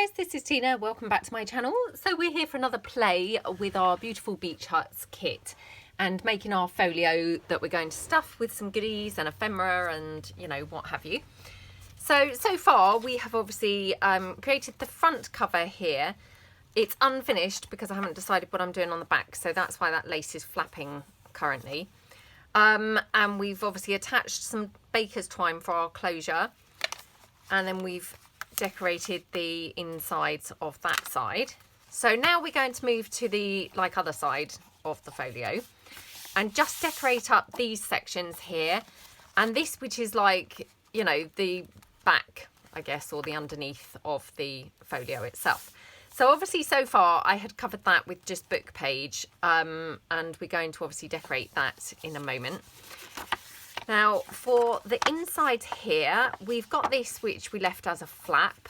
Hi guys, this is Tina. Welcome back to my channel. So we're here for another play with our beautiful beach huts kit and making our folio that we're going to stuff with some goodies and ephemera and, you know, what have you. So far we have obviously created the front cover here. It's unfinished because I haven't decided what I'm doing on the back, so that's why that lace is flapping currently. And we've obviously attached some baker's twine for our closure, and then we've decorated the insides of that side. So now we're going to move to the other side of the folio and just decorate up these sections here, and this, which is like, you know, the back, I guess, or the underneath of the folio itself. So obviously so far I had covered that with just book page, and we're going to obviously decorate that in a moment. Now for the inside here, we've got this which we left as a flap.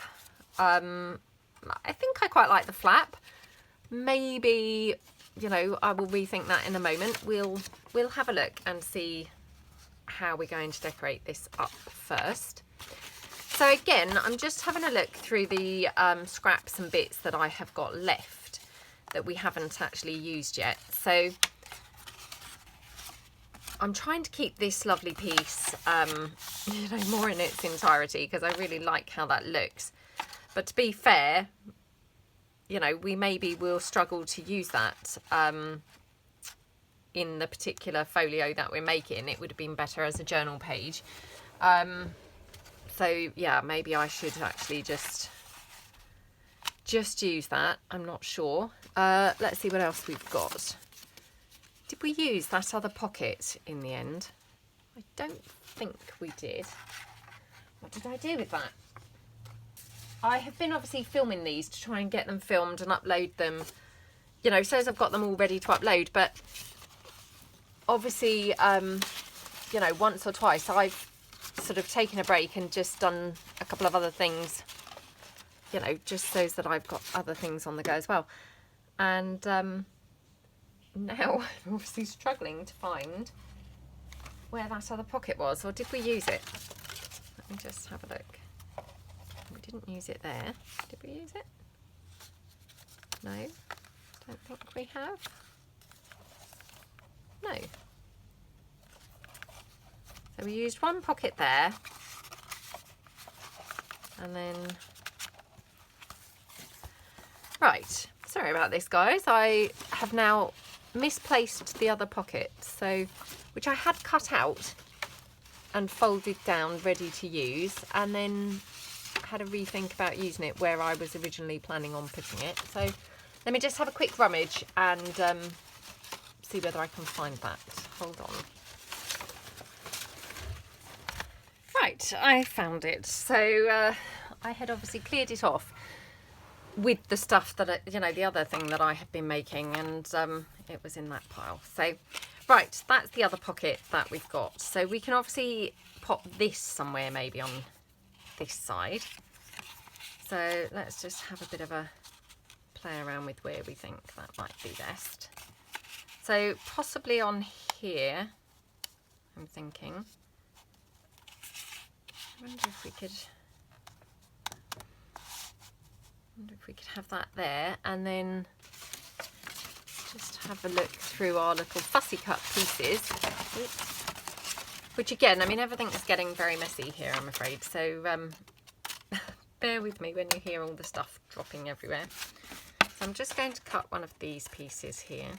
I think I quite like the flap. Maybe, you know, I will rethink that in a moment. We'll have a look and see how we're going to decorate this up first. So again, I'm just having a look through the scraps and bits that I have got left that we haven't actually used yet. So I'm trying to keep this lovely piece, you know, more in its entirety because I really like how that looks. But to be fair, you know, we maybe will struggle to use that in the particular folio that we're making. It would have been better as a journal page. So yeah, maybe I should actually just use that. I'm not sure. Let's see what else we've got. Did we use that other pocket in the end? I don't think we did. What did I do with that? I have been obviously filming these to try and get them filmed and upload them, you know, so as I've got them all ready to upload. But obviously, you know, once or twice I've sort of taken a break and just done a couple of other things, you know, just so that I've got other things on the go as well. And now I'm obviously struggling to find where that other pocket was, or did we use it? Let me just have a look. We didn't use it there. Did we use it? No, don't think we have. No. So we used one pocket there, and then, right, sorry about this guys, I have now misplaced the other pocket, so which I had cut out and folded down ready to use, and then had a rethink about using it where I was originally planning on putting it. So let me just have a quick rummage and see whether I can find that. Hold on. Right, I found it. So I had obviously cleared it off with the stuff that, you know, the other thing that I had been making, and it was in that pile. So right, that's the other pocket that we've got. So we can obviously pop this somewhere, maybe on this side. So let's just have a bit of a play around with where we think that might be best. So possibly on here, I'm thinking. I wonder if we could have that there, and then just have a look through our little fussy cut pieces. Oops. Which again, I mean, everything's getting very messy here, I'm afraid. So bear with me when you hear all the stuff dropping everywhere. So I'm just going to cut one of these pieces here.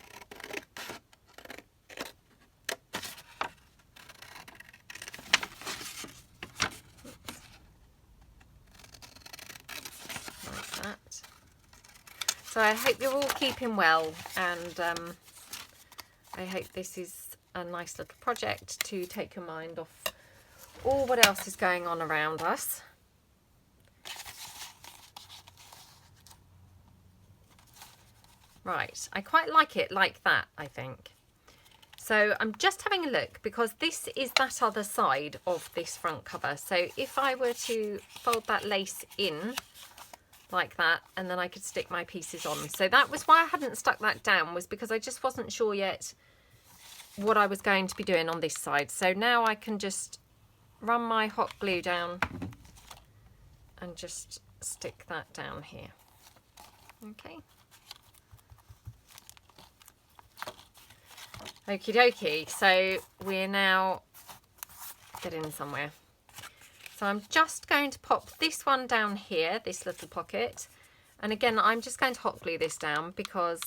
So I hope you're all keeping well, and I hope this is a nice little project to take your mind off all what else is going on around us. Right, I quite like it like that, I think. So I'm just having a look because this is that other side of this front cover. So if I were to fold that lace in like that, and then I could stick my pieces on. So that was why I hadn't stuck that down, was because I just wasn't sure yet what I was going to be doing on this side. So now I can just run my hot glue down and just stick that down here. Okay. Okie dokie, so we're now getting somewhere. So I'm just going to pop this one down here, this little pocket. And again, I'm just going to hot glue this down because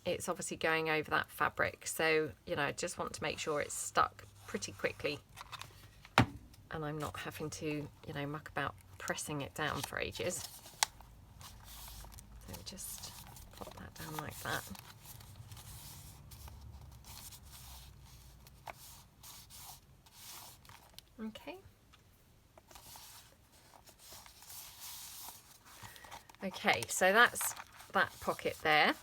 it's obviously going over that fabric. So, you know, I just want to make sure it's stuck pretty quickly. And I'm not having to, you know, muck about pressing it down for ages. So just pop that down like that. Okay. Okay, so that's that pocket there.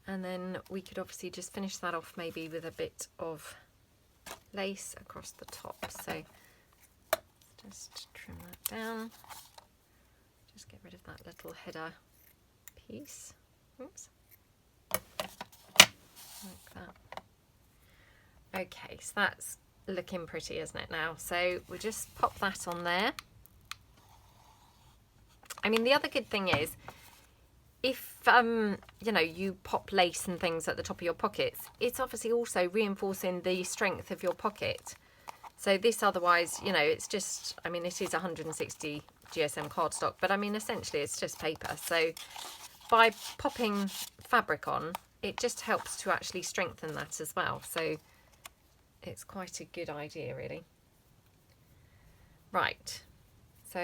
And then we could obviously just finish that off maybe with a bit of lace across the top. So just trim that down. Just get rid of that little header piece. Oops. Like that. Okay, so that's looking pretty, isn't it now? So we'll just pop that on there. I mean, the other good thing is, if you know, you pop lace and things at the top of your pockets, it's obviously also reinforcing the strength of your pocket. So this otherwise, you know, it's just, I mean, it is 160 GSM cardstock, but I mean, essentially it's just paper. So by popping fabric on, it just helps to actually strengthen that as well. So it's quite a good idea, really. Right, so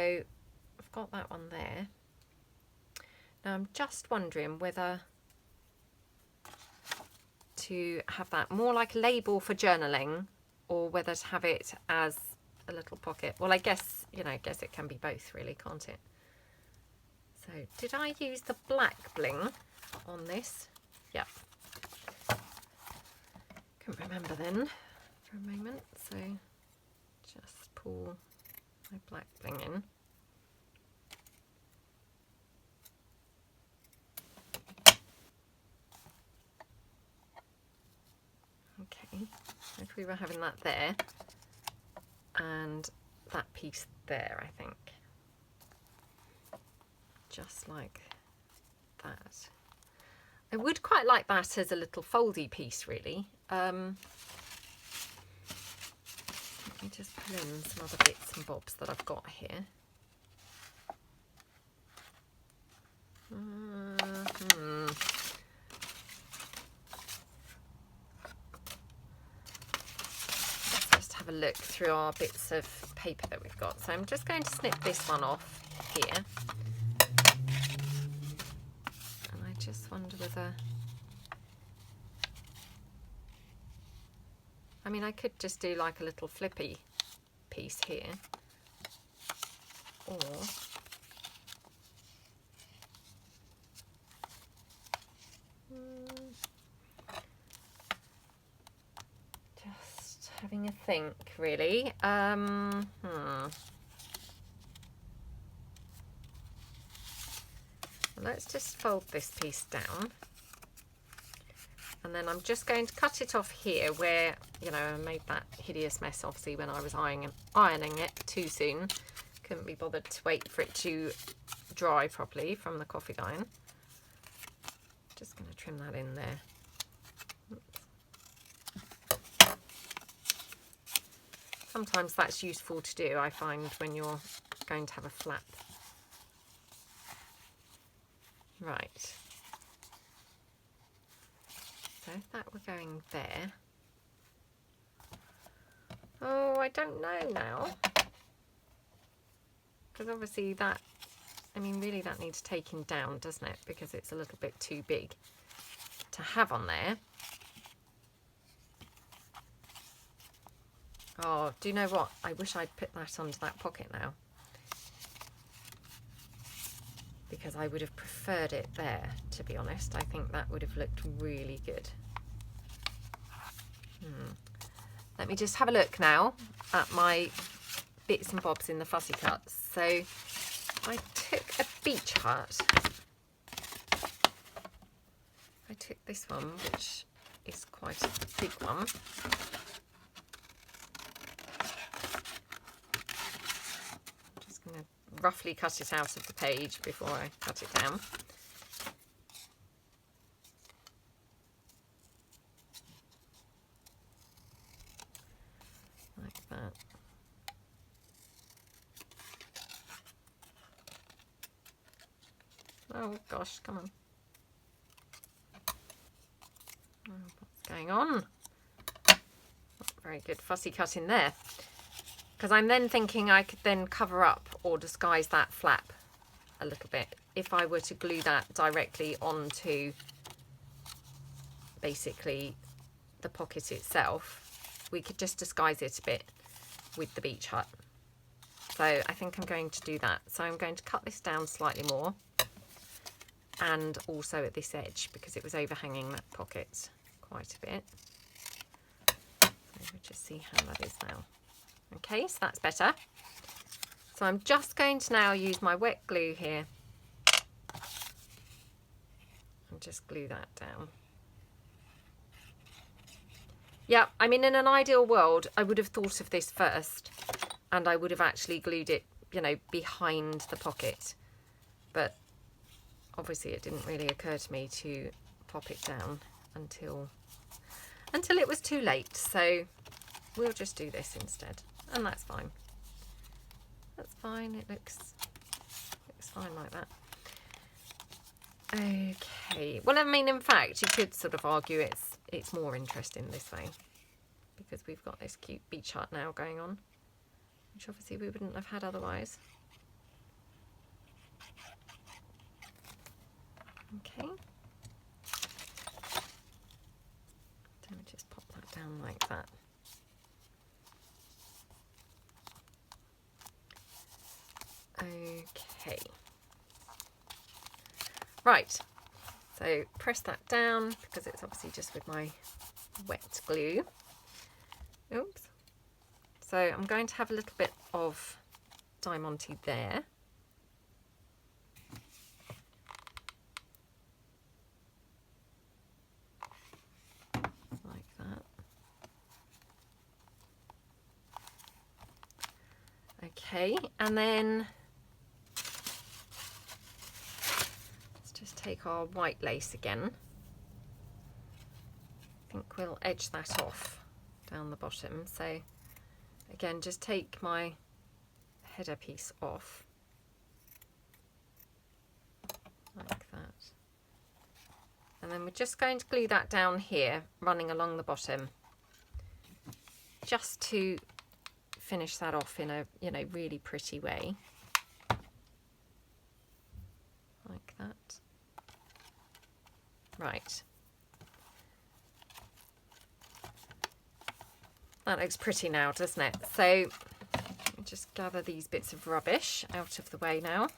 I've got that one there. Now I'm just wondering whether to have that more like a label for journaling or whether to have it as a little pocket. Well, I guess, you know, I guess it can be both really, can't it? So did I use the black bling on this? Yep. Couldn't remember then for a moment, so just pull my black bling in. Okay, if we were having that there and that piece there, I think, just like that. I would quite like that as a little foldy piece, really. Let me just pull in some other bits and bobs that I've got here. Let's just have a look through our bits of paper that we've got. So I'm just going to snip this one off here. And I just wonder whether... I mean, I could just do like a little flippy piece here. Or... just having a think, really. Let's just fold this piece down. And then I'm just going to cut it off here where, you know, I made that hideous mess, obviously, when I was ironing it too soon. Couldn't be bothered to wait for it to dry properly from the coffee iron. Just going to trim that in there. Oops. Sometimes that's useful to do, I find, when you're going to have a flap. Right. So if that were going there, oh, I don't know now, because obviously that, I mean, really that needs taking down, doesn't it, because it's a little bit too big to have on there. Oh, do you know what, I wish I'd put that under that pocket now, because I would have preferred it there, to be honest. I think that would have looked really good. Let me just have a look now at my bits and bobs in the fussy cuts. So I took a beach hut. I took this one, which is quite a big one. roughly cut it out of the page before I cut it down. Like that. Oh gosh, come on. Oh, what's going on? Not very good fussy cutting there. Because I'm then thinking I could then cover up or disguise that flap a little bit. If I were to glue that directly onto basically the pocket itself, we could just disguise it a bit with the beach hut. So I think I'm going to do that. So I'm going to cut this down slightly more. And also at this edge, because it was overhanging that pocket quite a bit. So we'll just see how that is now. Okay, so that's better. So I'm just going to now use my wet glue here and just glue that down. Yeah, I mean, in an ideal world, I would have thought of this first and I would have actually glued it, you know, behind the pocket. But obviously it didn't really occur to me to pop it down until it was too late. So we'll just do this instead. And that's fine. That's fine. It looks fine like that. Okay. Well, I mean, in fact, you could sort of argue it's more interesting this way because we've got this cute beach hut now going on, which obviously we wouldn't have had otherwise. Okay. So we just pop that down like that. Okay. Right. So press that down because it's obviously just with my wet glue. Oops. So I'm going to have a little bit of Diamante there. Like that. Okay, and then let's just take our white lace again. I think we'll edge that off down the bottom. So again, just take my header piece off like that. And then we're just going to glue that down here, running along the bottom, just to finish that off in a, you know, really pretty way. Like that. Right. That looks pretty now, doesn't it? So just gather these bits of rubbish out of the way now.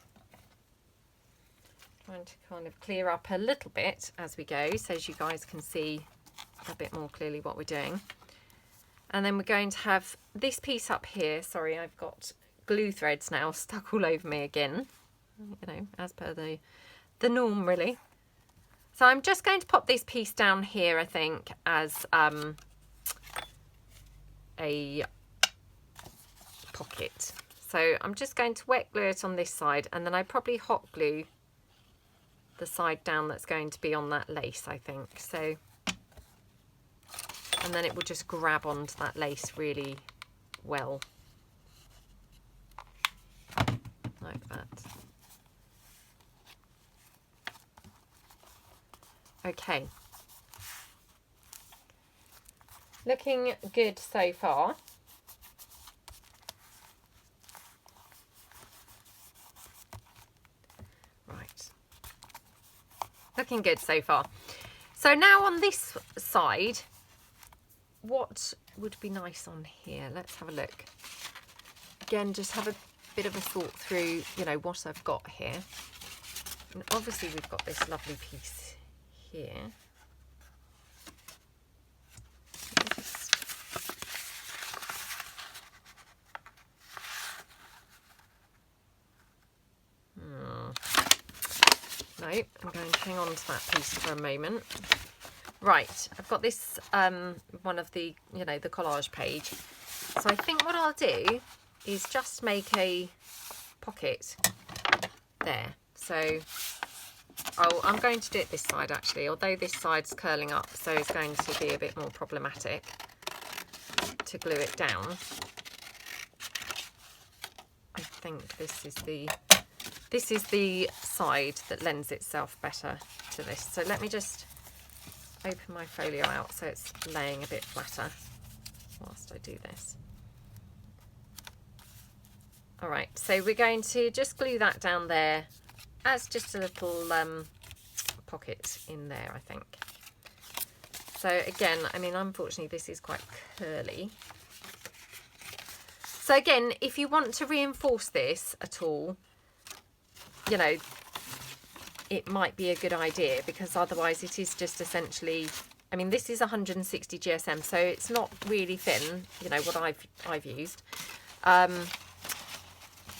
Trying to kind of clear up a little bit as we go, so as you guys can see a bit more clearly what we're doing. And then we're going to have this piece up here. Sorry, I've got glue threads now stuck all over me again, you know, as per the norm really. So I'm just going to pop this piece down here, I think, as a pocket. So I'm just going to wet glue it on this side, and then I probably hot glue the side down that's going to be on that lace, I think. So, and then it will just grab onto that lace really well, like that. Okay, looking good so far. Right, looking good so far. So now on this side, what would be nice on here? Let's have a look. Again, just have a bit of a thought through, you know, what I've got here. And obviously we've got this lovely piece here. No, I'm going to hang on to that piece for a moment. Right, I've got this one of the, you know, the collage page. So I think what I'll do is just make a pocket there. So I'm going to do it this side actually, although this side's curling up, so it's going to be a bit more problematic to glue it down. I think this is the side that lends itself better to this. So let me just open my folio out so it's laying a bit flatter whilst I do this. All right, so we're going to just glue that down there as just a little pocket in there, I think. So again, I mean, unfortunately this is quite curly. So again, if you want to reinforce this at all, you know, it might be a good idea, because otherwise it is just essentially, I mean, this is 160 GSM, so it's not really thin, you know, what I've used.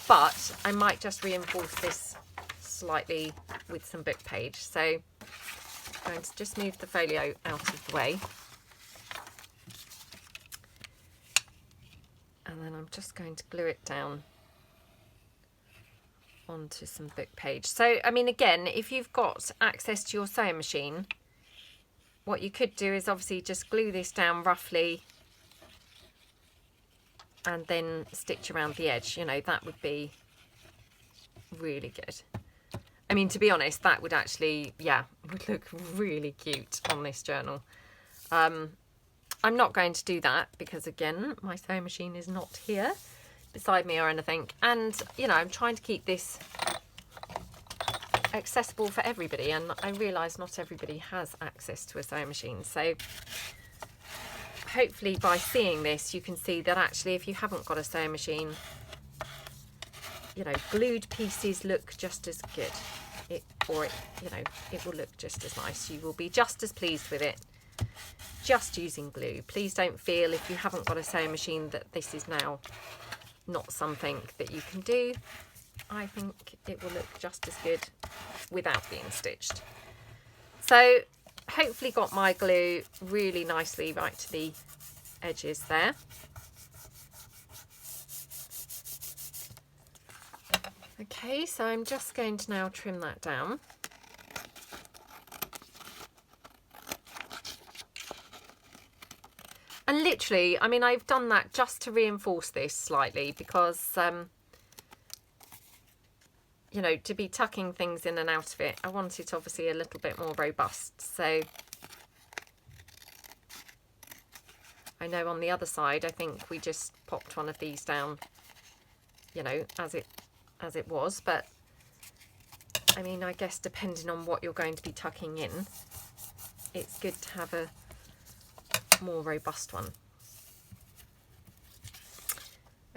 But I might just reinforce this slightly with some book page. So I'm going to just move the folio out of the way. And then I'm just going to glue it down onto some book page. So, I mean, again, if you've got access to your sewing machine, what you could do is obviously just glue this down roughly and then stitch around the edge. You know, that would be really good. I mean, to be honest, that would actually, yeah, would look really cute on this journal. I'm not going to do that because, again, my sewing machine is not here beside me or anything. And, you know, I'm trying to keep this accessible for everybody. And I realise not everybody has access to a sewing machine. So hopefully by seeing this, you can see that actually if you haven't got a sewing machine, you know, glued pieces look just as good. You know, it will look just as nice. You will be just as pleased with it just using glue. Please don't feel, if you haven't got a sewing machine, that this is now not something that you can do. I think it will look just as good without being stitched. So hopefully got my glue really nicely right to the edges there. Okay, so I'm just going to now trim that down. And literally, I mean, I've done that just to reinforce this slightly because, you know, to be tucking things in and out of it, I want it obviously a little bit more robust. So I know on the other side, I think we just popped one of these down, you know, as it was. But I mean, I guess depending on what you're going to be tucking in, it's good to have a more robust one.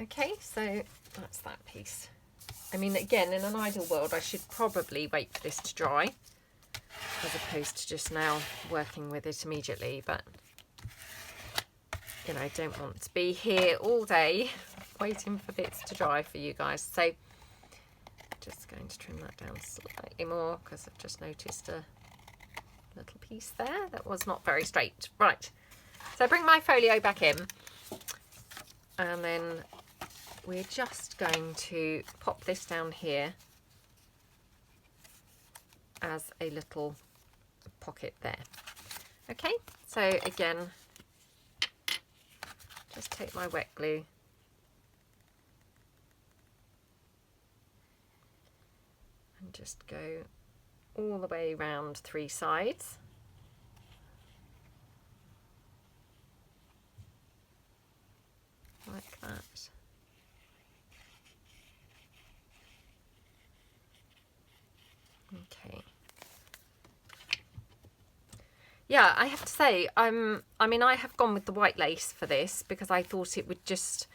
Okay, so that's that piece. I mean, again, in an ideal world, I should probably wait for this to dry as opposed to just now working with it immediately, but you know, I don't want to be here all day waiting for bits to dry for you guys. So just going to trim that down slightly more because I've just noticed a little piece there that was not very straight. Right, so I bring my folio back in and then we're just going to pop this down here as a little pocket there. Okay, so again, just take my wet glue and just go all the way around 3 sides. Like that. Okay. Yeah, I have to say, I mean, I have gone with the white lace for this because I thought it would just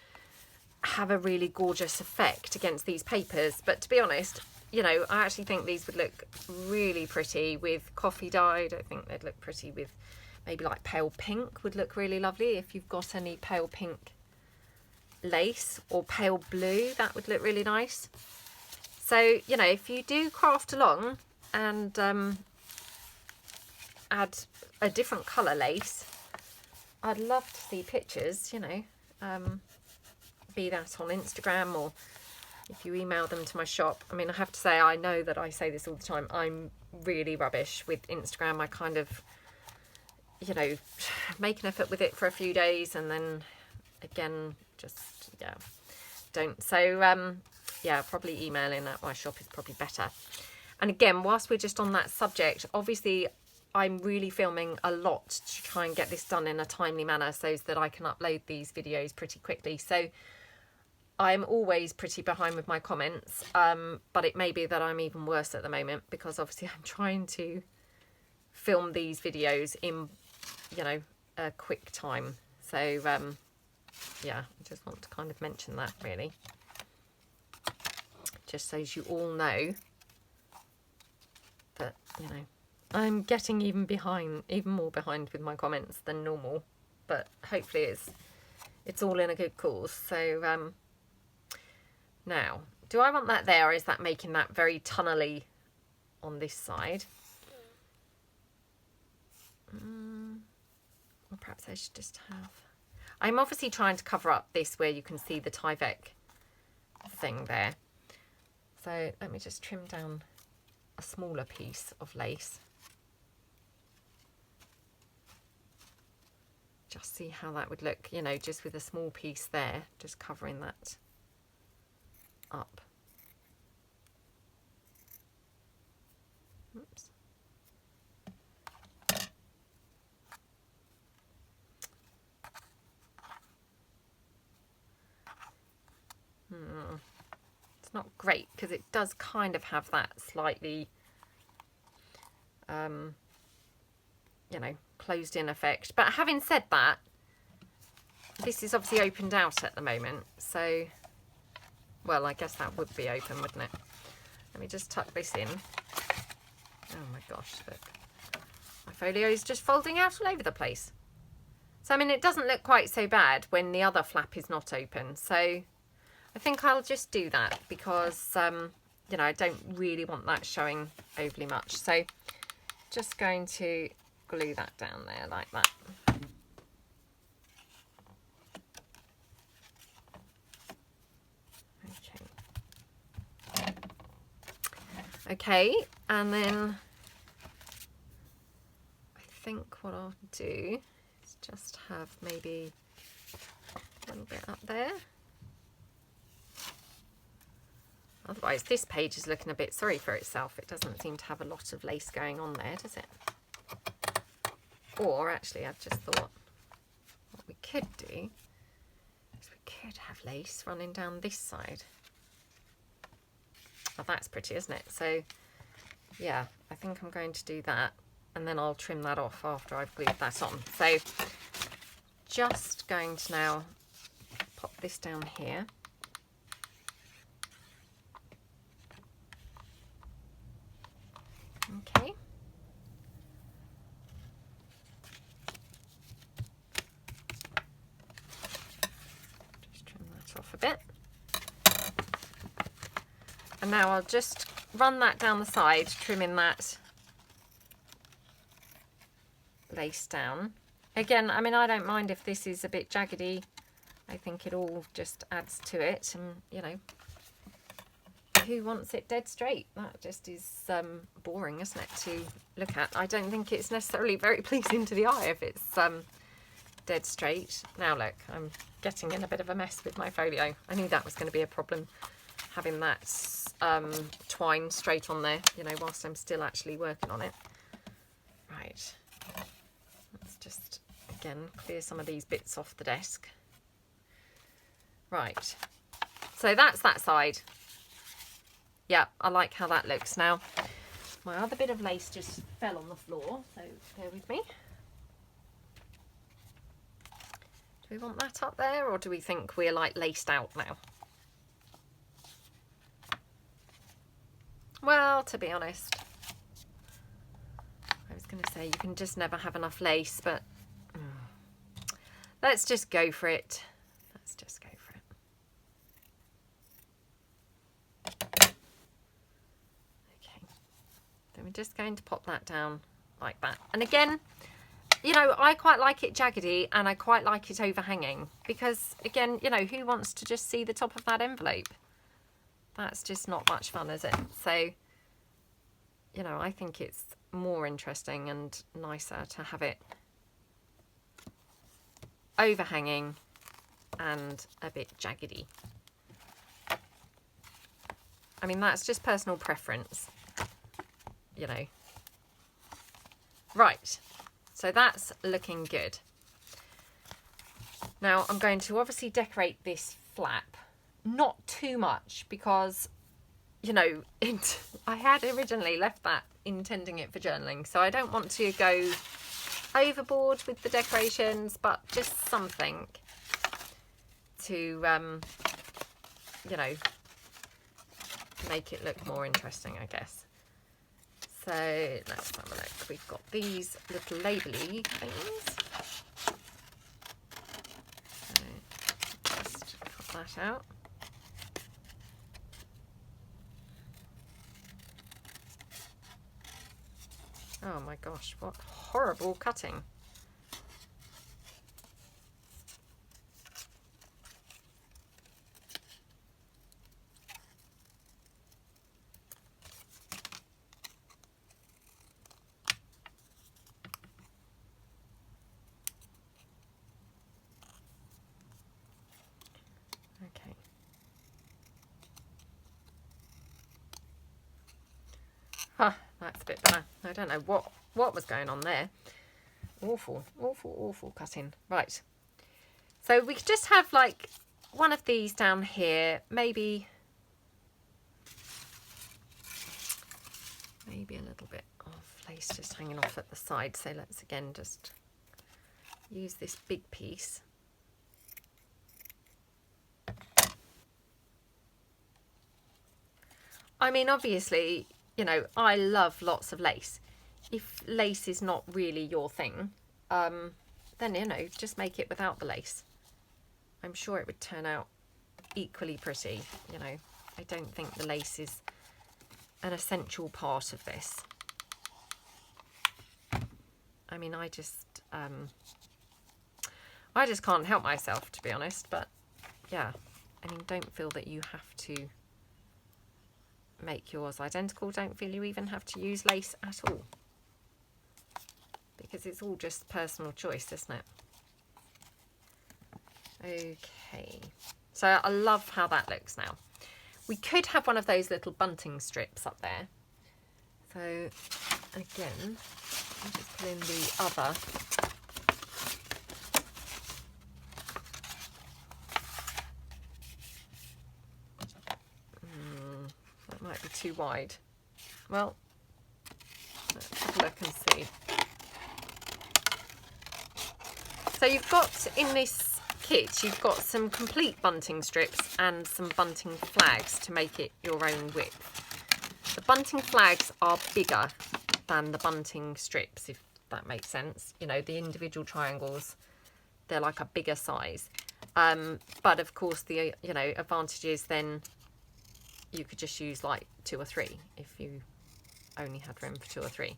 have a really gorgeous effect against these papers. But to be honest, you know, I actually think these would look really pretty with coffee dyed. I think they'd look pretty with maybe like pale pink would look really lovely. If you've got any pale pink lace or pale blue, that would look really nice. So, you know, if you do craft along and add a different colour lace, I'd love to see pictures, you know, be that on Instagram or if you email them to my shop. I mean, I have to say, I know that I say this all the time, I'm really rubbish with Instagram. I kind of, you know, make an effort with it for a few days and then again, just, yeah, don't. So, yeah, probably emailing at my shop is probably better. And again, whilst we're just on that subject, obviously I'm really filming a lot to try and get this done in a timely manner so that I can upload these videos pretty quickly. So I'm always pretty behind with my comments, but it may be that I'm even worse at the moment because obviously I'm trying to film these videos in, you know, a quick time. So, yeah, I just want to kind of mention that really. Just so as you all know that, you know, I'm getting even more behind with my comments than normal, but hopefully it's all in a good cause. So, now, do I want that there, or is that making that very tunnely on this side? Or perhaps I should just have... I'm obviously trying to cover up this where you can see the Tyvek thing there. So let me just trim down a smaller piece of lace. Just see how that would look, you know, just with a small piece there, just covering that up. Oops. It's not great because it does kind of have that slightly, you know, closed in effect. But having said that, this is obviously opened out at the moment, so... Well, I guess that would be open, wouldn't it? Let me just tuck this in. Oh my gosh, look. My folio is just folding out all over the place. So, I mean, it doesn't look quite so bad when the other flap is not open. So, I think I'll just do that because, you know, I don't really want that showing overly much. So, just going to glue that down there like that. Okay, and then I think what I'll do is just have maybe a little bit up there. Otherwise, this page is looking a bit sorry for itself. It doesn't seem to have a lot of lace going on there, does it? Or actually, I've just thought what we could do is we could have lace running down this side. Oh, that's pretty, isn't it? So, yeah, I think I'm going to do that. And then I'll trim that off after I've glued that on. So, just going to now pop this down here. Okay. Just trim that off a bit. And now I'll just run that down the side, trimming that lace down. Again, I mean, I don't mind if this is a bit jaggedy. I think it all just adds to it. And, you know, who wants it dead straight? That just is boring, isn't it, to look at? I don't think it's necessarily very pleasing to the eye if it's dead straight. Now, look, I'm getting in a bit of a mess with my folio. I knew that was going to be a problem, having that twine straight on there, you know, whilst I'm still actually working on it. Right, let's just again clear some of these bits off the desk. Right, so that's that side. Yeah, I like how that looks. Now my other bit of lace just fell on the floor, so bear with me. Do we want that up there, or do we think we're like laced out now? Well, to be honest, I was going to say you can just never have enough lace, but let's just go for it. Let's just go for it. Okay, then we're just going to pop that down like that. And again, you know, I quite like it jaggedy and I quite like it overhanging because, again, you know, who wants to just see the top of that envelope? That's just not much fun, is it? So, you know, I think it's more interesting and nicer to have it overhanging and a bit jaggedy. I mean, that's just personal preference, you know. Right, so that's looking good. Now I'm going to obviously decorate this flap, not too much, because, you know, I had originally left that intending it for journaling, so I don't want to go overboard with the decorations, but just something to, you know, make it look more interesting, I guess. So let's have a look. We've got these little labelly things. So just cut that out. Oh my gosh, what horrible cutting. Okay. Huh, that's a bit better. I don't know what was going on there. Awful, awful, awful cutting. Right. So we could just have like one of these down here, maybe a little bit of lace just hanging off at the side. So let's again just use this big piece. I mean, obviously, you know, I love lots of lace. If lace is not really your thing, then, you know, just make it without the lace. I'm sure it would turn out equally pretty, you know. I don't think the lace is an essential part of this. I mean, I just can't help myself, to be honest, but yeah, I mean, don't feel that you have to make yours identical. Don't feel you even have to use lace at all, because it's all just personal choice, isn't it? Okay, so I love how that looks now. We could have one of those little bunting strips up there. So again, I'll just put in the other. That might be too wide. Well, let's have a look and see. So you've got in this kit, you've got some complete bunting strips and some bunting flags to make it your own width. The bunting flags are bigger than the bunting strips, if that makes sense. You know, the individual triangles, they're like a bigger size. But of course, the, you know, advantage is then you could just use like 2 or 3 if you only had room for 2 or 3.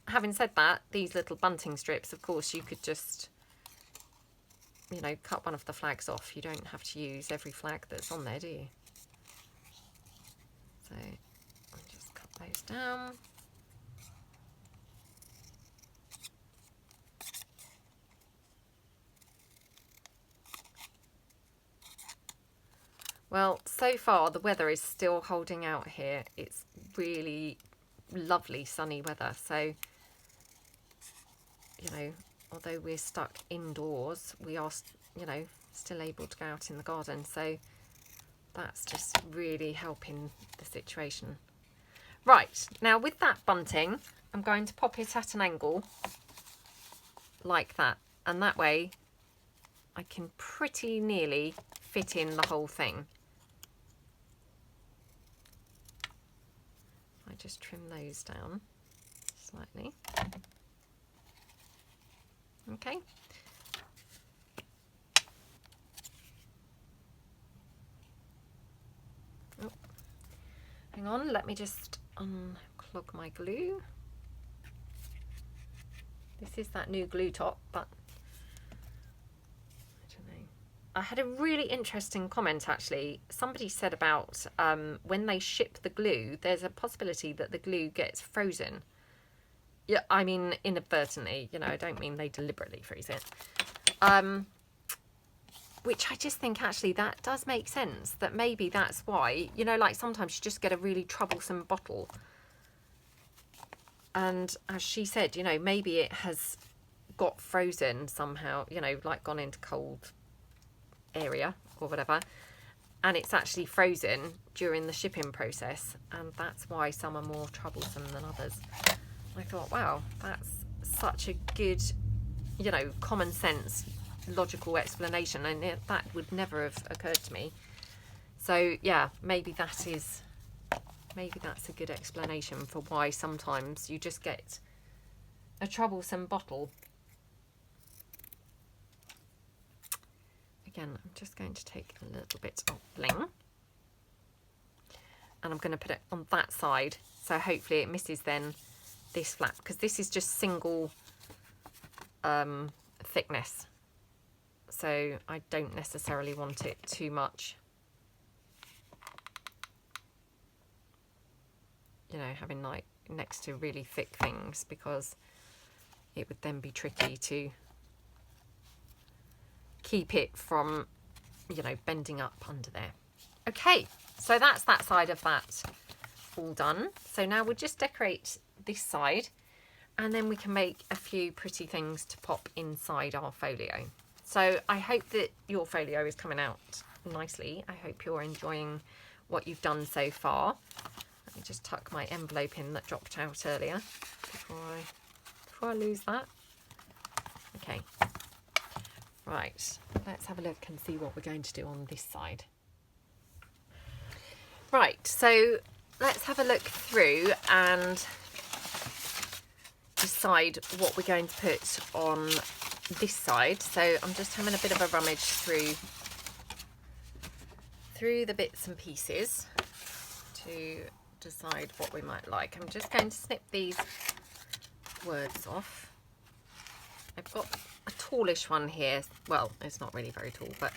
Having said that, these little bunting strips, of course, you could just, you know, cut one of the flags off. You don't have to use every flag that's on there, do you? So I'll just cut those down. Well, so far the weather is still holding out here. It's really lovely sunny weather, so, you know, although we're stuck indoors, we are, you know, still able to go out in the garden, so that's just really helping the situation. Right, now with that bunting, I'm going to pop it at an angle like that, and that way I can pretty nearly fit in the whole thing. I just trim those down slightly. Okay. Oh, hang on, let me just unclog my glue. This is that new glue top, but I don't know. I had a really interesting comment actually. Somebody said about when they ship the glue, there's a possibility that the glue gets frozen. Yeah, I mean inadvertently, you know, I don't mean they deliberately freeze it. Which I just think actually that does make sense, that maybe that's why, you know, like sometimes you just get a really troublesome bottle. And as she said, you know, maybe it has got frozen somehow, you know, like gone into cold area or whatever, and it's actually frozen during the shipping process, and that's why some are more troublesome than others. I thought, wow, that's such a good, you know, common sense, logical explanation, and that would never have occurred to me. So yeah, maybe that's a good explanation for why sometimes you just get a troublesome bottle. Again, I'm just going to take a little bit of bling and I'm going to put it on that side, so hopefully it misses then this flap, because this is just single thickness, so I don't necessarily want it too much, you know, having like next to really thick things, because it would then be tricky to keep it from, you know, bending up under there. Okay, so that's that side of that all done. So now we'll just decorate this side, and then we can make a few pretty things to pop inside our folio. So I hope that your folio is coming out nicely. I hope you're enjoying what you've done so far. Let me just tuck my envelope in that dropped out earlier before I lose that. Okay. Right, let's have a look and see what we're going to do on this side. Right, so let's have a look through and decide what we're going to put on this side. So I'm just having a bit of a rummage through the bits and pieces to decide what we might like. I'm just going to snip these words off. I've got a tallish one here. Well, it's not really very tall, but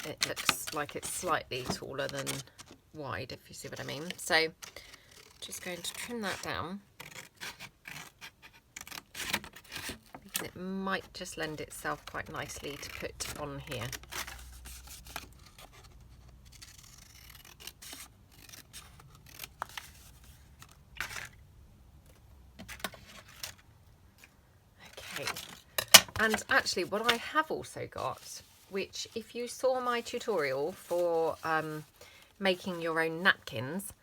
it looks like it's slightly taller than wide, if you see what I mean. So just going to trim that down, because it might just lend itself quite nicely to put on here. And actually what I have also got, which if you saw my tutorial for making your own napkins,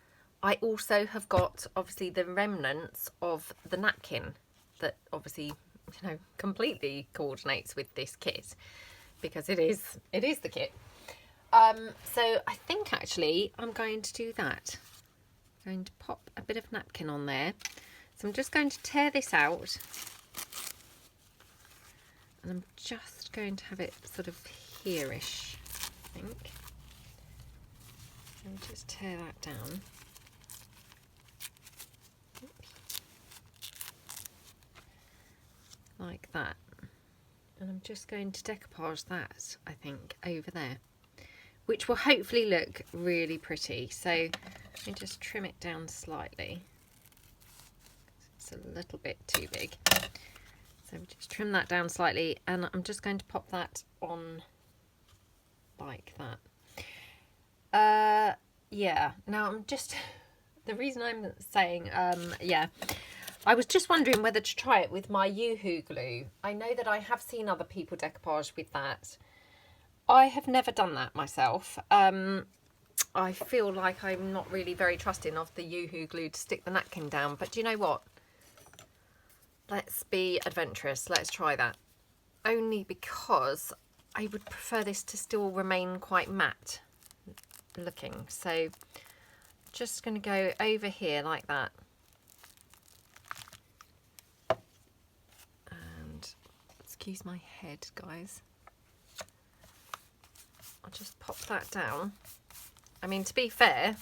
I also have got obviously the remnants of the napkin that obviously, you know, completely coordinates with this kit, because it is the kit. So I think actually I'm going to do that. I'm going to pop a bit of napkin on there. So I'm just going to tear this out. And I'm just going to have it sort of here-ish, I think. And just tear that down. Oops. Like that. And I'm just going to decoupage that, I think, over there, which will hopefully look really pretty. So let me just trim it down slightly. It's a little bit too big. So just trim that down slightly, and I'm just going to pop that on like that. Yeah, now I'm just, the reason I'm saying, yeah, I was just wondering whether to try it with my Yoo-hoo glue. I know that I have seen other people decoupage with that. I have never done that myself. I feel like I'm not really very trusting of the Yoo-hoo glue to stick the napkin down, but do you know what? Let's be adventurous. Let's try that. Only because I would prefer this to still remain quite matte looking. So just going to go over here like that. And excuse my head, guys. I'll just pop that down. I mean, to be fair,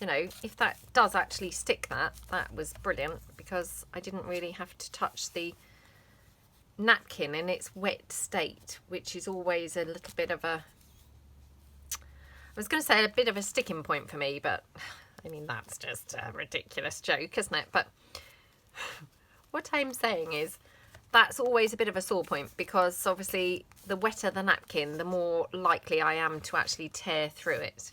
you know, if that does actually stick, that was brilliant, because I didn't really have to touch the napkin in its wet state, which is always a little bit of a, I was going to say a bit of a sticking point for me, but I mean, that's just a ridiculous joke, isn't it? But what I'm saying is that's always a bit of a sore point, because obviously the wetter the napkin, the more likely I am to actually tear through it.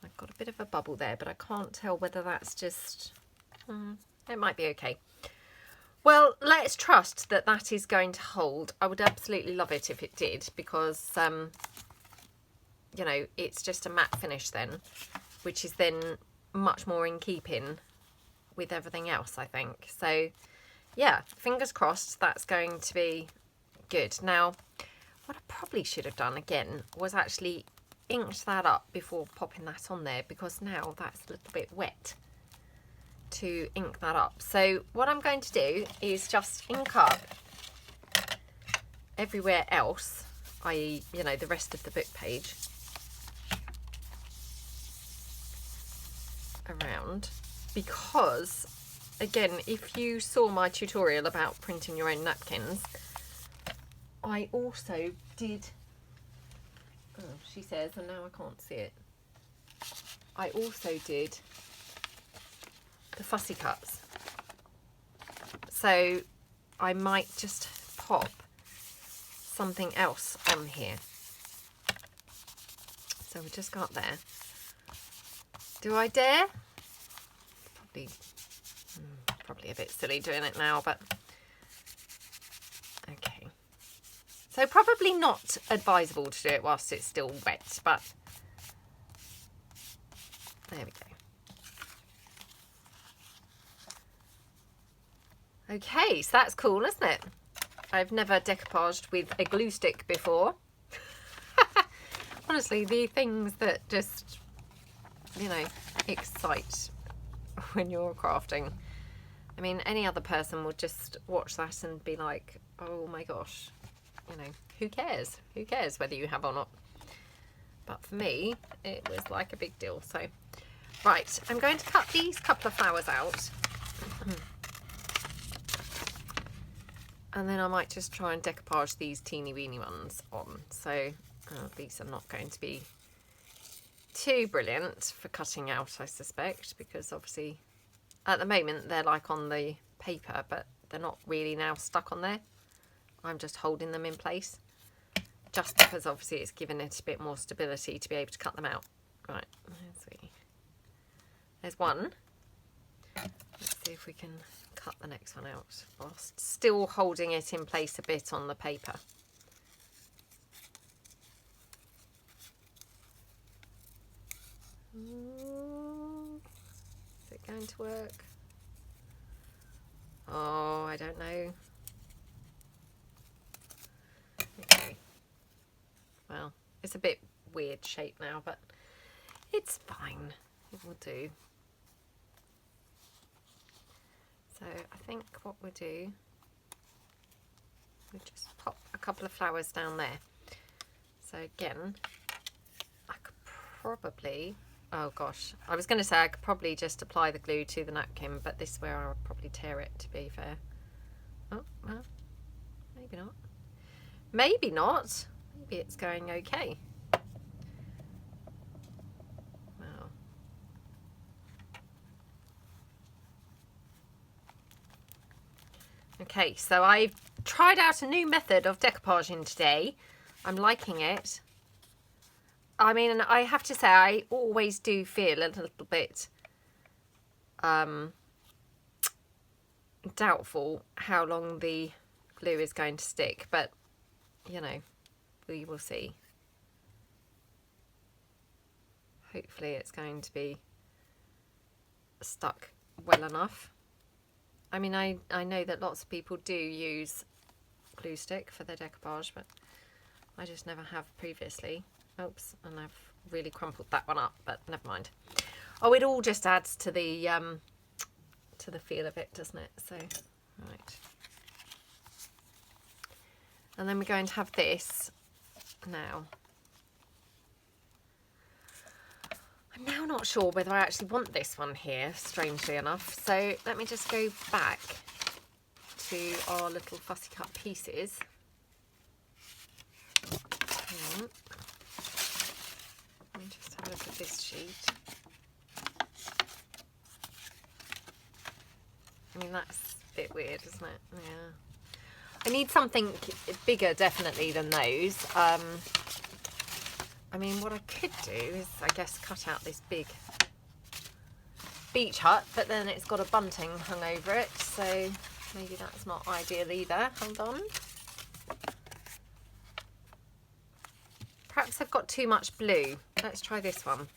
I've got a bit of a bubble there, but I can't tell whether that's just, it might be okay. Well, let's trust that that is going to hold. I would absolutely love it if it did, because, you know, it's just a matte finish then, which is then much more in keeping with everything else, I think. So, yeah, fingers crossed that's going to be good. Now, what I probably should have done again was actually inked that up before popping that on there, because now that's a little bit wet to ink that up. So what I'm going to do is just ink up everywhere else, i.e., you know, the rest of the book page around, because again, if you saw my tutorial about printing your own napkins, I also did, oh, she says, and now I can't see it, I also did the fussy cuts. So I might just pop something else on here. So we just got there. Do I dare? Probably a bit silly doing it now, but okay. So probably not advisable to do it whilst it's still wet, but there we go. Okay, so that's cool, isn't it? I've never decoupaged with a glue stick before. Honestly, the things that just, you know, excite when you're crafting. I mean, any other person would just watch that and be like, oh my gosh, you know, who cares? Who cares whether you have or not? But for me, it was like a big deal. So, right, I'm going to cut these couple of flowers out. And then I might just try and decoupage these teeny weeny ones on. So these are not going to be too brilliant for cutting out, I suspect, because obviously at the moment they're like on the paper, but they're not really now stuck on there. I'm just holding them in place, just because obviously it's given it a bit more stability to be able to cut them out. Right, there's one. Let's see if we can cut the next one out whilst still holding it in place a bit on the paper. Is it going to work? Oh, I don't know. Okay. Well, it's a bit weird shape now, but it's fine. It will do. So I think what we'll do, we'll just pop a couple of flowers down there. So again, I could probably, oh gosh, I was going to say I could probably just apply the glue to the napkin, but this is where I'll probably tear it, to be fair. Oh, well, maybe not. Maybe not. Maybe it's going okay. Wow. Okay, so I've tried out a new method of decoupaging today. I'm liking it. I mean, I have to say, I always do feel a little bit doubtful how long the glue is going to stick, but, you know, we will see. Hopefully it's going to be stuck well enough. I mean, I know that lots of people do use glue stick for their decoupage, but I just never have previously. Oops, and I've really crumpled that one up, but never mind. Oh, it all just adds to the feel of it, doesn't it? So, right. And then we're going to have this now. I'm now not sure whether I actually want this one here, strangely enough. So let me just go back to our little fussy cut pieces. Hang on. Let me just have a look at this sheet. I mean, that's a bit weird, isn't it? Yeah. I need something bigger, definitely, than those. I mean, what I could do is, I guess, cut out this big beach hut, but then it's got a bunting hung over it, so maybe that's not ideal either. Hold on. Perhaps I've got too much blue. Let's try this one.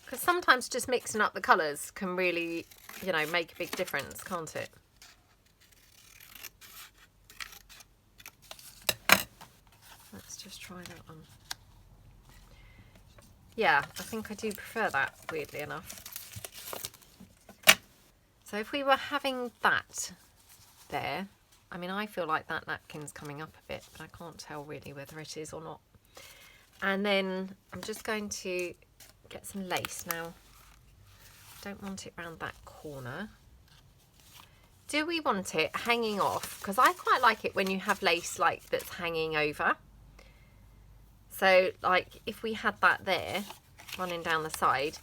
Because sometimes just mixing up the colours can really, you know, make a big difference, can't it? Let's just try that one. Yeah, I think I do prefer that, weirdly enough. So if we were having that there, I mean, I feel like that napkin's coming up a bit, but I can't tell really whether it is or not. And then I'm just going to get some lace. Now, I don't want it round that corner. Do we want it hanging off? Because I quite like it when you have lace like that's hanging over. So like if we had that there running down the side,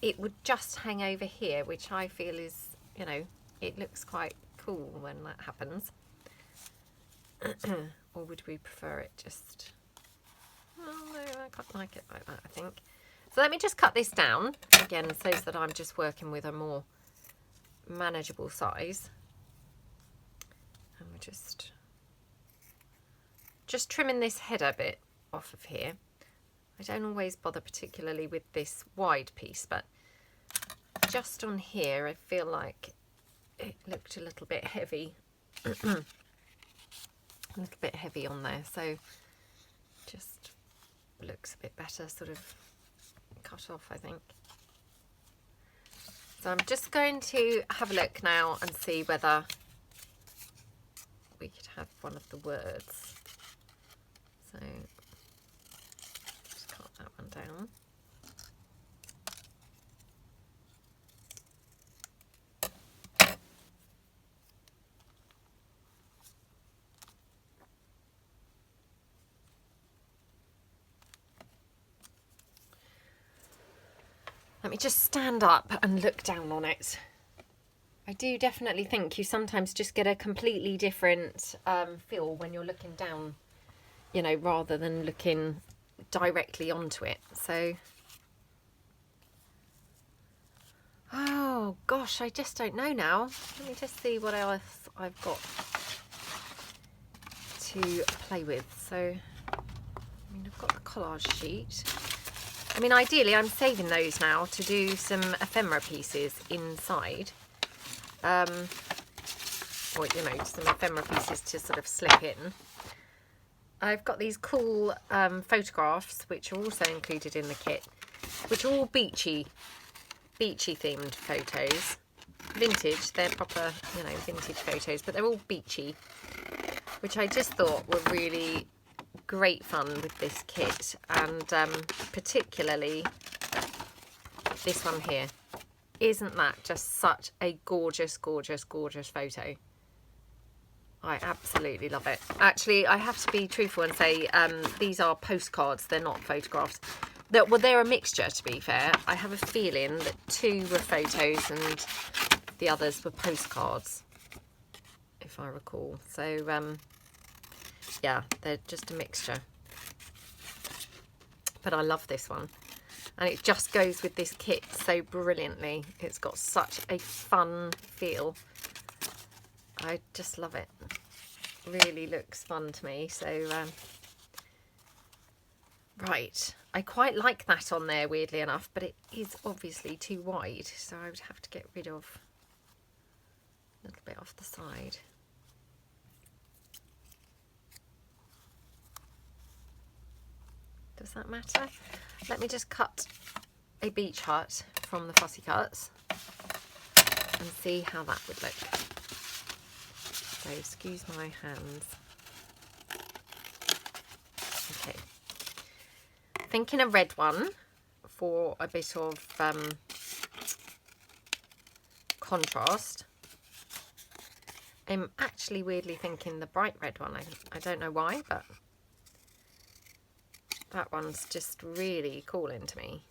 it would just hang over here, which I feel is, you know, it looks quite cool when that happens. Or would we prefer it just, oh no, I quite like it like that, I think. So let me just cut this down again so that I'm just working with a more manageable size. And we're just trimming this header bit off of here. I don't always bother particularly with this wide piece, but just on here I feel like it looked a little bit heavy. A little bit heavy on there, so just looks a bit better sort of cut off, I think. So I'm just going to have a look now and see whether we could have one of the words. So just cut that one down. Let me just stand up and look down on it. I do definitely think you sometimes just get a completely different feel when you're looking down, you know, rather than looking directly onto it. So, oh gosh, I just don't know now. Let me just see what else I've got to play with. So, I mean, I've got the collage sheet. I mean, ideally, I'm saving those now to do some ephemera pieces inside. Or, you know, some ephemera pieces to sort of slip in. I've got these cool photographs, which are also included in the kit, which are all beachy themed photos. Vintage, they're proper, you know, vintage photos, but they're all beachy, which I just thought were really great fun with this kit, and particularly this one here. Isn't that just such a gorgeous, gorgeous, gorgeous photo? I absolutely love it. Actually, I have to be truthful and say these are postcards, they're not photographs. Well, they're a mixture, to be fair. I have a feeling that 2 were photos and the others were postcards, if I recall. So yeah, they're just a mixture. But I love this one. And it just goes with this kit so brilliantly. It's got such a fun feel. I just love it. Really looks fun to me. So, right. I quite like that on there, weirdly enough, but it is obviously too wide. So I would have to get rid of a little bit off the side. Does that matter? Let me just cut a beach hut from the fussy cuts and see how that would look. So excuse my hands. Okay. Thinking a red one for a bit of contrast. I'm actually weirdly thinking the bright red one. I don't know why, but that one's just really calling to me.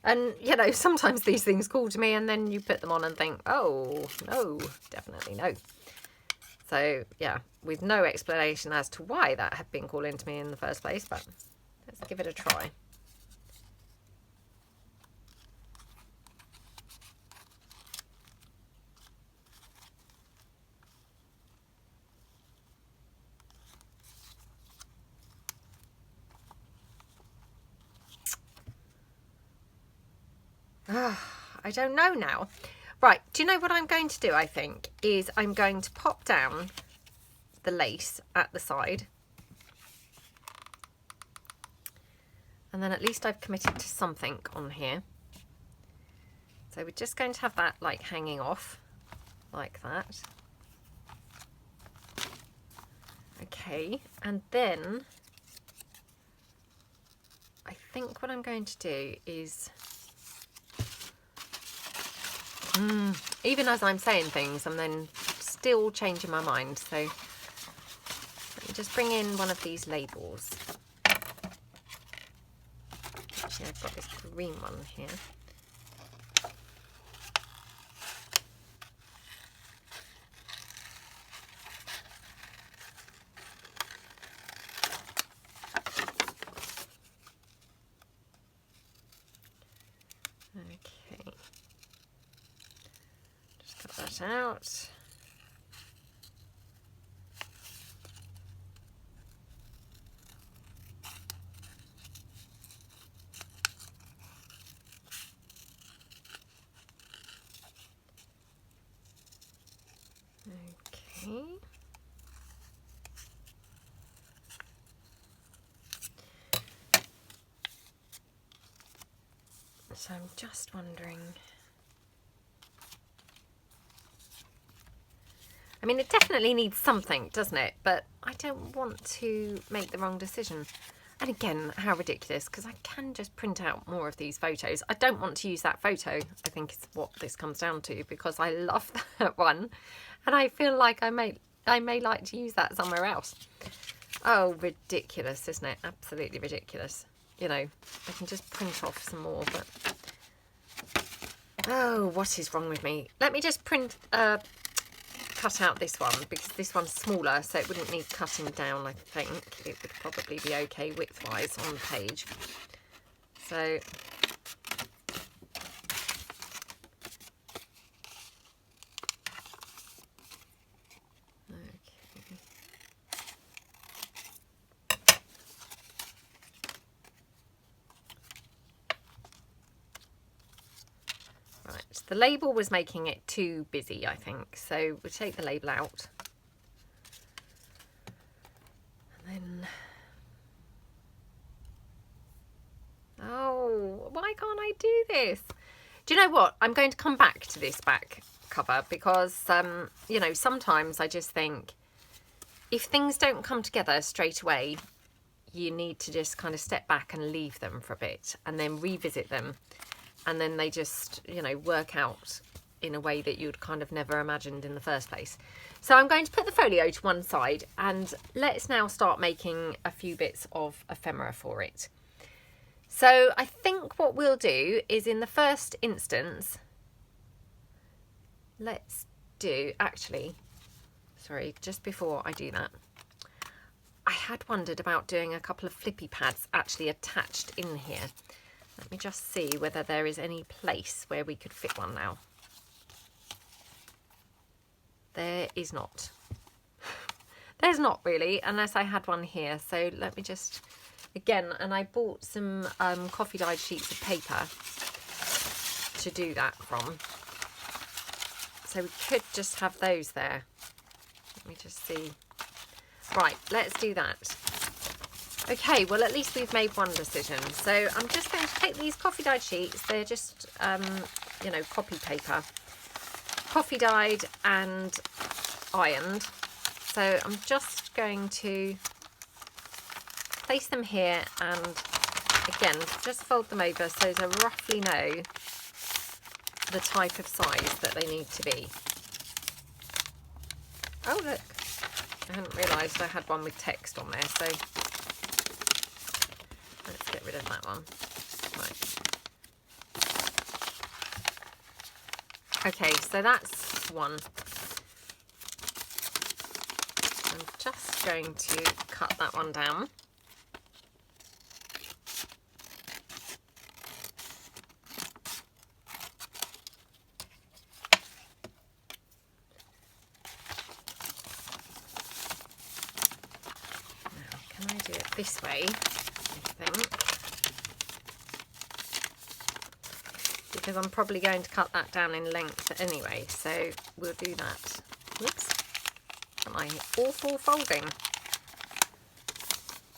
And, you know, sometimes these things call to me and then you put them on and think, oh, no, definitely no. So, yeah, with no explanation as to why that had been calling to me in the first place, but let's give it a try. I don't know now. Right, do you know what I'm going to do, I think, is I'm going to pop down the lace at the side. And then at least I've committed to something on here. So we're just going to have that like hanging off like that. Okay, and then I think what I'm going to do is, even as I'm saying things, I'm then still changing my mind. So let me just bring in one of these labels. Actually, I've got this green one here. Okay, just cut that out. Okay. So I'm just wondering, I mean, it definitely needs something, doesn't it? But I don't want to make the wrong decision. And again, how ridiculous, because I can just print out more of these photos. I don't want to use that photo, I think is what this comes down to, because I love that one. And I feel like I may like to use that somewhere else. Oh, ridiculous, isn't it? Absolutely ridiculous. You know, I can just print off some more, but oh, what is wrong with me? Let me just cut out this one, because this one's smaller, so it wouldn't need cutting down. I think it would probably be okay width-wise on the page. So the label was making it too busy, I think, so we'll take the label out. And then, oh, why can't I do this? Do you know what? I'm going to come back to this back cover because, you know, sometimes I just think if things don't come together straight away, you need to just kind of step back and leave them for a bit and then revisit them. And then they just, you know, work out in a way that you'd kind of never imagined in the first place. So I'm going to put the folio to one side and let's now start making a few bits of ephemera for it. So I think what we'll do is in the first instance, let's do, actually, sorry, just before I do that, I had wondered about doing a couple of flippy pads actually attached in here. Let me just see whether there is any place where we could fit one now. There is not. There's not really, unless I had one here. So let me just, again, and I bought some coffee dyed sheets of paper to do that from. So we could just have those there. Let me just see. Right, let's do that. Okay, well, at least we've made one decision. So I'm just going to take these coffee dyed sheets. They're just, you know, copy paper. Coffee dyed and ironed. So I'm just going to place them here, and again, just fold them over so I roughly know the type of size that they need to be. Oh look, I hadn't realised I had one with text on there, so let's get rid of that one. Right. Okay, so that's one. I'm just going to cut that one down. Now, can I do it this way, I think? Because I'm probably going to cut that down in length anyway, so we'll do that. Whoops. My awful folding.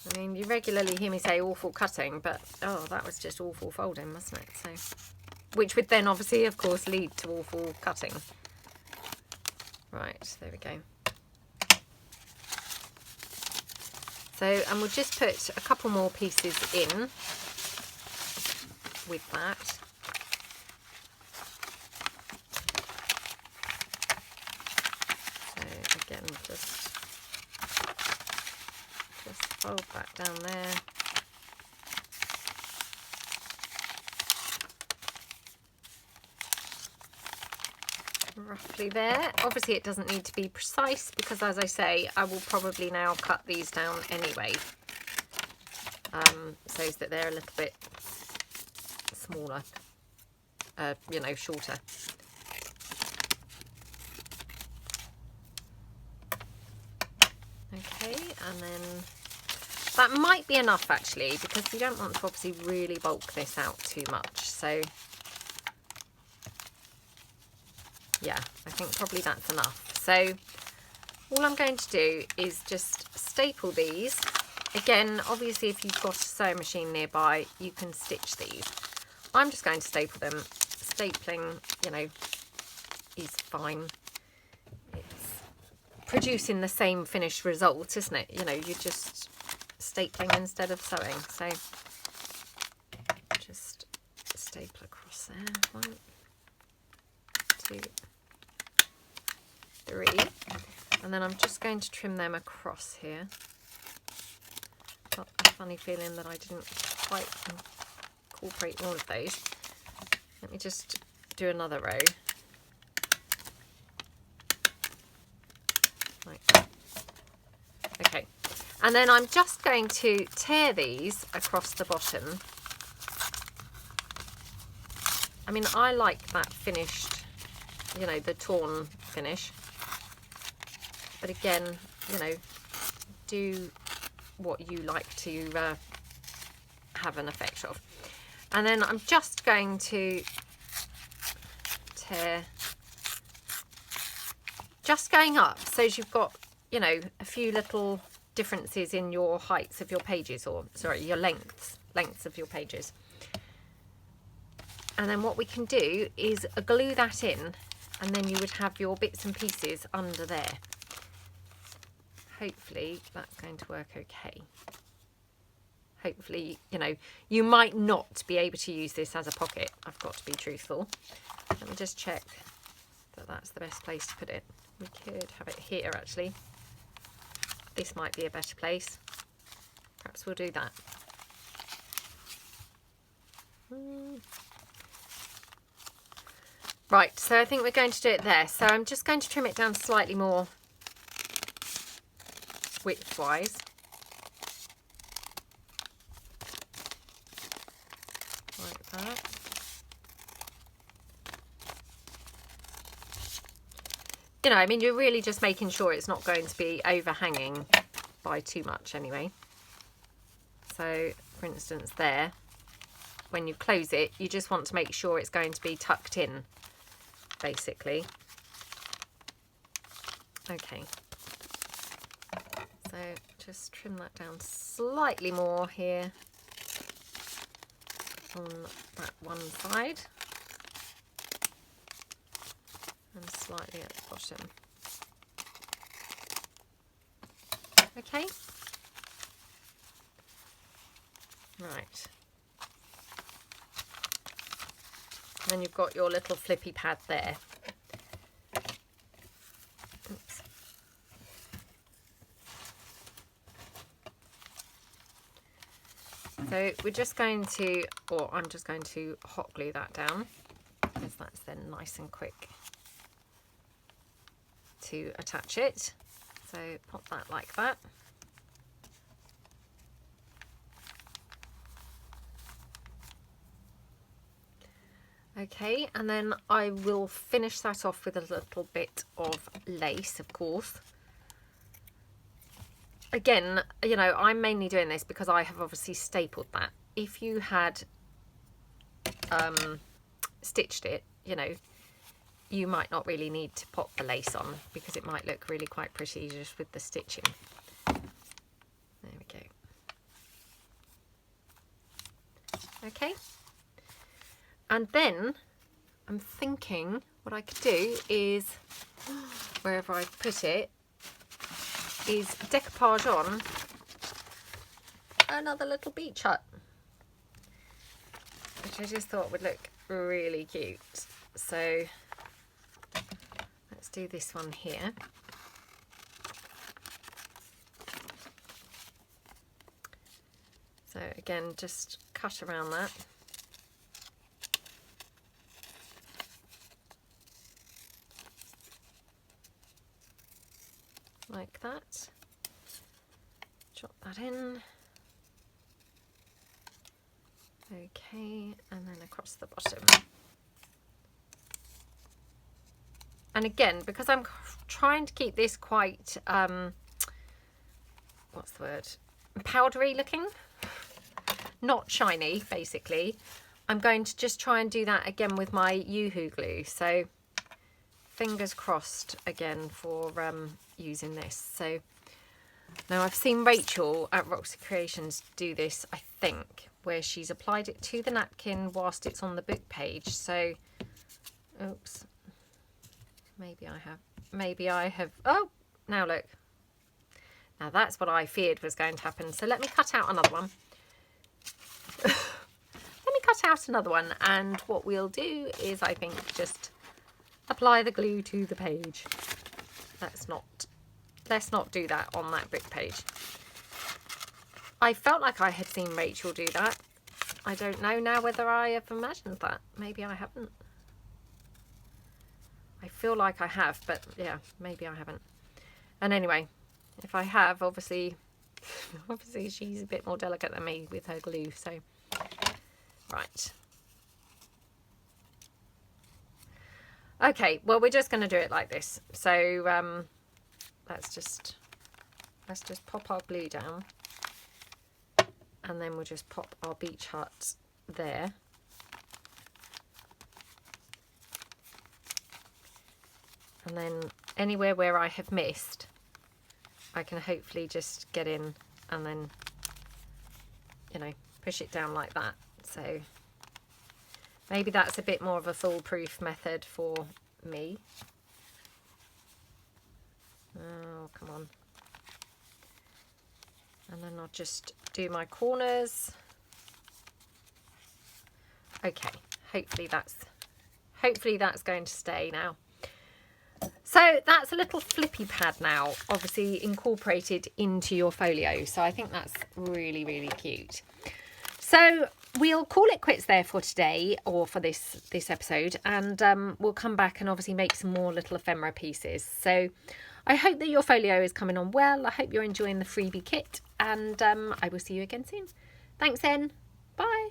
I mean, you regularly hear me say awful cutting, but oh, that was just awful folding, wasn't it? So, which would then obviously, of course, lead to awful cutting. Right, there we go. So, and we'll just put a couple more pieces in with that. Again, just fold that down there. Roughly there. Obviously it doesn't need to be precise because, as I say, I will probably now cut these down anyway, so that they're a little bit smaller, you know, shorter. Okay, and then that might be enough actually, because we don't want to obviously really bulk this out too much. So yeah, I think probably that's enough. So all I'm going to do is just staple these. Again, obviously if you've got a sewing machine nearby, you can stitch these. I'm just going to staple them. Stapling, you know, is fine. Producing the same finished result, isn't it? You know, you're just stapling instead of sewing. So just staple across there. 1, 2, 3. And then I'm just going to trim them across here. Got a funny feeling that I didn't quite incorporate all of those. Let me just do another row. Okay, and then I'm just going to tear these across the bottom. I mean, I like that finished, you know, the torn finish. But again, you know, do what you like to have an effect of. And then I'm just going to tear, just going up, so you've got, you know, a few little differences in your heights of your pages, or sorry, your lengths of your pages. And then what we can do is glue that in, and then you would have your bits and pieces under there. Hopefully that's going to work okay. Hopefully, you know, you might not be able to use this as a pocket. I've got to be truthful. Let me just check that that's the best place to put it. We could have it here actually. This might be a better place. Perhaps we'll do that. Right, so I think we're going to do it there. So I'm just going to trim it down slightly more width-wise. Like that. You know, I mean, you're really just making sure it's not going to be overhanging by too much anyway. So, for instance, there, when you close it, you just want to make sure it's going to be tucked in, basically. Okay. So, just trim that down slightly more here on that one side. And slightly at the bottom. Okay. Right. And then you've got your little flippy pad there. Oops. So we're just going to, or I'm just going to hot glue that down, because that's then nice and quick to attach it. So pop that like that. Okay, and then I will finish that off with a little bit of lace, of course. Again, you know, I'm mainly doing this because I have obviously stapled that. If you had stitched it, you know, you might not really need to pop the lace on, because it might look really quite pretty just with the stitching. There we go. Okay. And then I'm thinking what I could do is, wherever I put it, is decoupage on another little beach hut, which I just thought would look really cute. So let's do this one here. So again, just cut around that. Like that. Drop that in. Okay, and then across the bottom. And again, because I'm trying to keep this quite, what's the word? Powdery looking, not shiny, basically. I'm going to just try and do that again with my Yoo-hoo glue. So fingers crossed again for using this. So now I've seen Rachel at Roxy Creations do this, I think, where she's applied it to the napkin whilst it's on the book page. So, oops, maybe I have, oh, now look. Now that's what I feared was going to happen. So let me cut out another one. Let me cut out another one, and what we'll do is, I think, just apply the glue to the page. Let's not do that on that book page. I felt like I had seen Rachel do that. I don't know now whether I have imagined that. Maybe I haven't. I feel like I have, but yeah, maybe I haven't. And anyway, if I have, obviously she's a bit more delicate than me with her glue. So, right. Okay, well, we're just going to do it like this. So let's just pop our glue down, and then we'll just pop our beach hut there. And then anywhere where I have missed, I can hopefully just get in and then, you know, push it down like that. So maybe that's a bit more of a foolproof method for me. Oh, come on. And then I'll just do my corners. Okay, hopefully that's going to stay now. So that's a little flippy pad now, obviously incorporated into your folio. So I think that's really, really cute. So we'll call it quits there for today, or for this episode, and we'll come back and obviously make some more little ephemera pieces. So I hope that your folio is coming on well. I hope you're enjoying the freebie kit, and I will see you again soon. Thanks then. Bye.